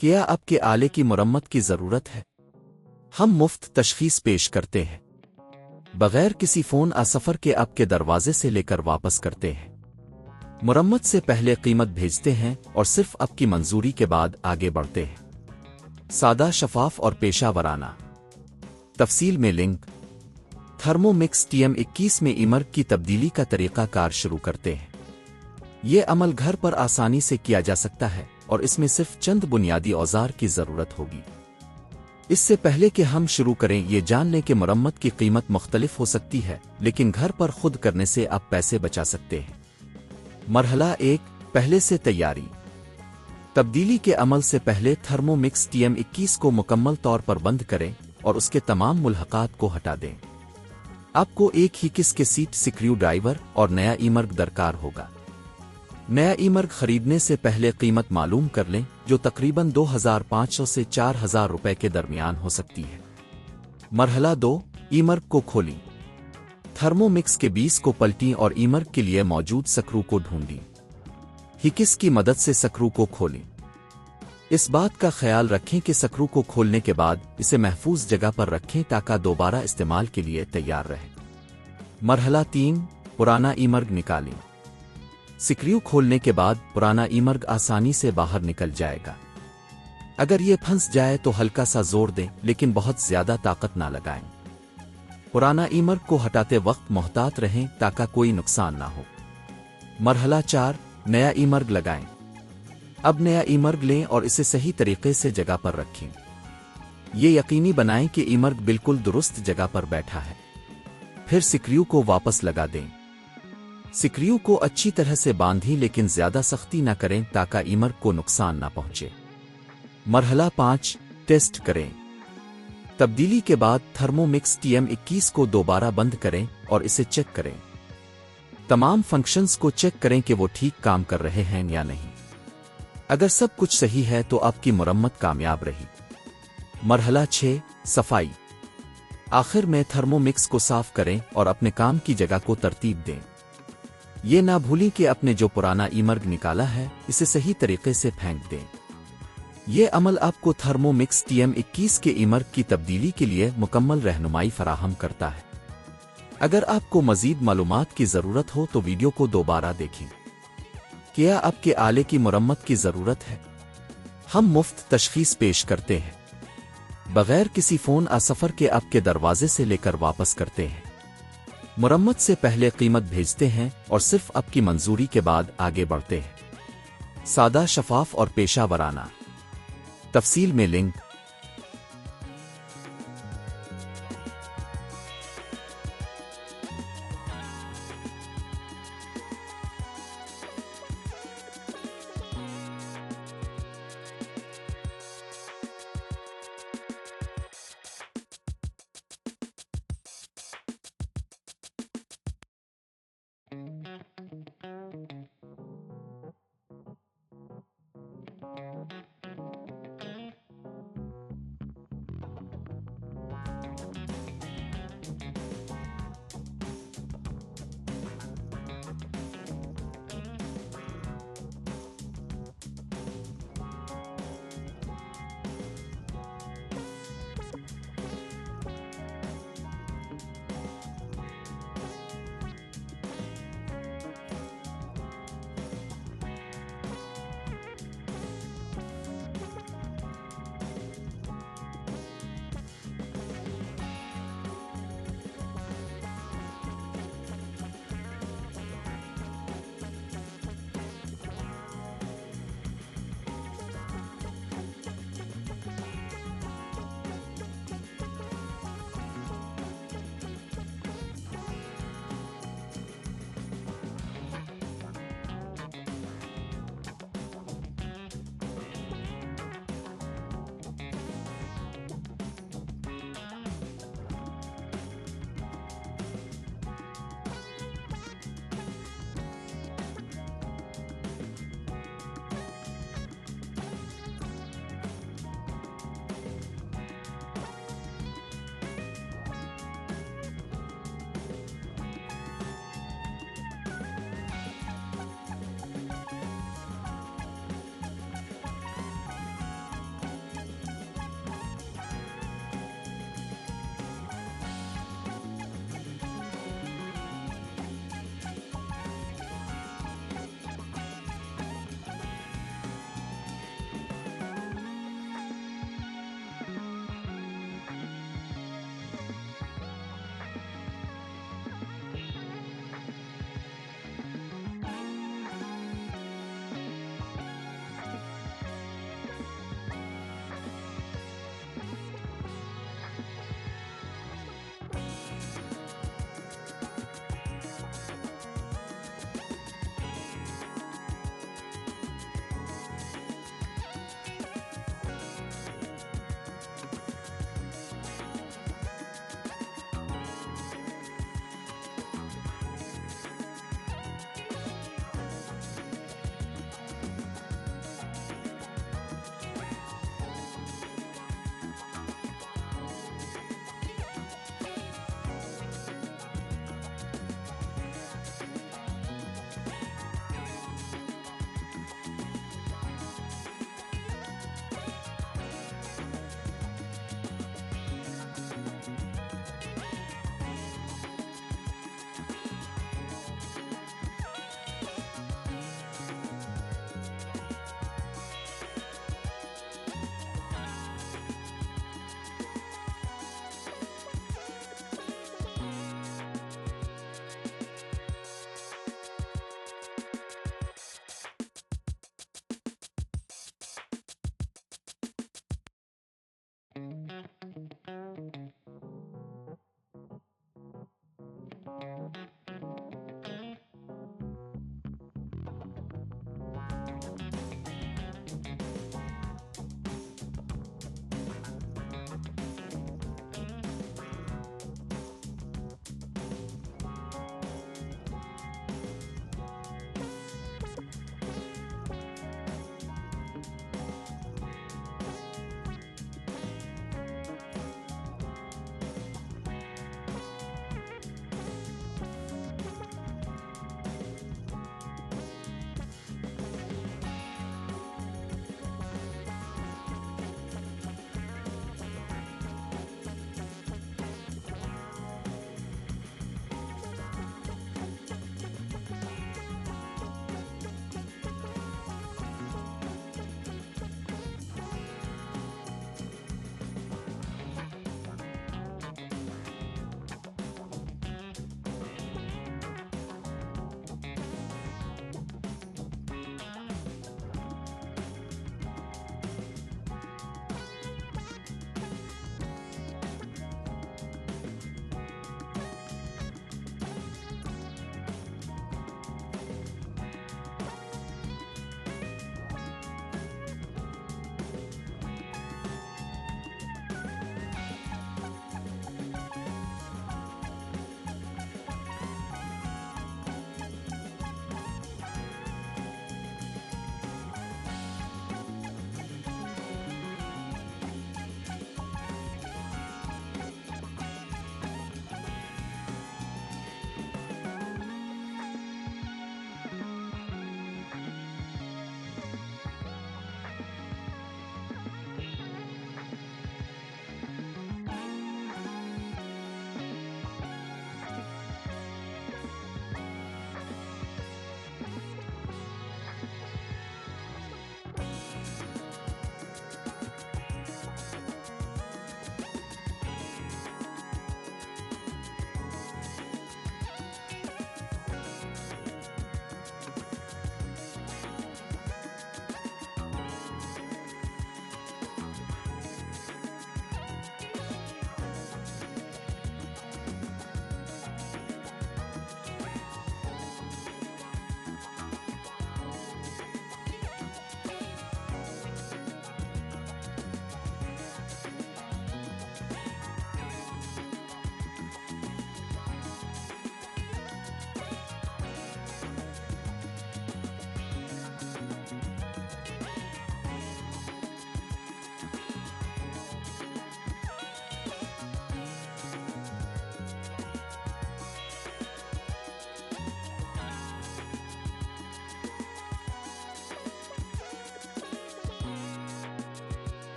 کیا اب کے آلے کی مرمت کی ضرورت ہے؟ ہم مفت تشخیص پیش کرتے ہیں بغیر کسی فون سفر کے اب کے دروازے سے لے کر واپس کرتے ہیں مرمت سے پہلے قیمت بھیجتے ہیں اور صرف اب کی منظوری کے بعد آگے بڑھتے ہیں سادہ شفاف اور پیشہ ورانہ تفصیل میں لنک تھرمو مکس TM21 میں ایمرگ کی تبدیلی کا طریقہ کار شروع کرتے ہیں یہ عمل گھر پر آسانی سے کیا جا سکتا ہے اور اس میں صرف چند بنیادی اوزار کی ضرورت ہوگی اس سے پہلے کہ ہم شروع کریں یہ جان لیں کہ مرمت کی قیمت مختلف ہو سکتی ہے لیکن گھر پر خود کرنے سے آپ پیسے بچا سکتے ہیں مرحلہ 1 پہلے سے تیاری تبدیلی کے عمل سے پہلے تھرمو مکس TM21 کو مکمل طور پر بند کریں اور اس کے تمام ملحقات کو ہٹا دیں آپ کو ایک ہی کس کے سیٹ سکریو ڈرائیور اور نیا ایمرگ درکار ہوگا نیا ایمرگ خریدنے سے پہلے قیمت معلوم کر لیں جو تقریباً 2500 سے 4000 روپے کے درمیان ہو سکتی ہے مرحلہ 2 ایمرگ کو کھولیں تھرمو مکس کے 20 کو پلٹیں اور ایمرگ کے لیے موجود سکرو کو ڈھونڈیں ہکس کی مدد سے سکرو کو کھولیں اس بات کا خیال رکھیں کہ سکرو کو کھولنے کے بعد اسے محفوظ جگہ پر رکھیں تاکہ دوبارہ استعمال کے لیے تیار رہے مرحلہ 3 پرانا ایمرگ نکالیں سکریو کھولنے کے بعد پرانا ایمرگ آسانی سے باہر نکل جائے گا اگر یہ پھنس جائے تو ہلکا سا زور دیں لیکن بہت زیادہ طاقت نہ لگائیں پرانا ایمرگ کو ہٹاتے وقت محتاط رہیں تاکہ کوئی نقصان نہ ہو مرحلہ 4 نیا ایمرگ لگائیں اب نیا ایمرگ لیں اور اسے صحیح طریقے سے جگہ پر رکھیں یہ یقینی بنائیں کہ ایمرگ بالکل درست جگہ پر بیٹھا ہے پھر سکریو کو واپس لگا دیں سکریو کو اچھی طرح سے باندھیں لیکن زیادہ سختی نہ کریں تاکہ ایمرگ کو نقصان نہ پہنچے مرحلہ 5 ٹیسٹ کریں تبدیلی کے بعد تھرمو مکس TM21 کو دوبارہ بند کریں اور اسے چیک کریں تمام فنکشنز کو چیک کریں کہ وہ ٹھیک کام کر رہے ہیں یا نہیں اگر سب کچھ صحیح ہے تو آپ کی مرمت کامیاب رہی مرحلہ 6 صفائی آخر میں تھرمو مکس کو صاف کریں اور اپنے کام کی جگہ کو ترتیب دیں یہ نہ بھولیں کہ اپنے جو پرانا ایمرگ نکالا ہے اسے صحیح طریقے سے پھینک دیں یہ عمل آپ کو تھرمو مکس TM21 کے ایمرگ کی تبدیلی کے لیے مکمل رہنمائی فراہم کرتا ہے اگر آپ کو مزید معلومات کی ضرورت ہو تو ویڈیو کو دوبارہ دیکھیں کیا آپ کے آلے کی مرمت کی ضرورت ہے ہم مفت تشخیص پیش کرتے ہیں بغیر کسی فون سفر کے آپ کے دروازے سے لے کر واپس کرتے ہیں مرمت سے پہلے قیمت بھیجتے ہیں اور صرف اب کی منظوری کے بعد آگے بڑھتے ہیں سادہ شفاف اور پیشہ ورانہ تفصیل میں لنک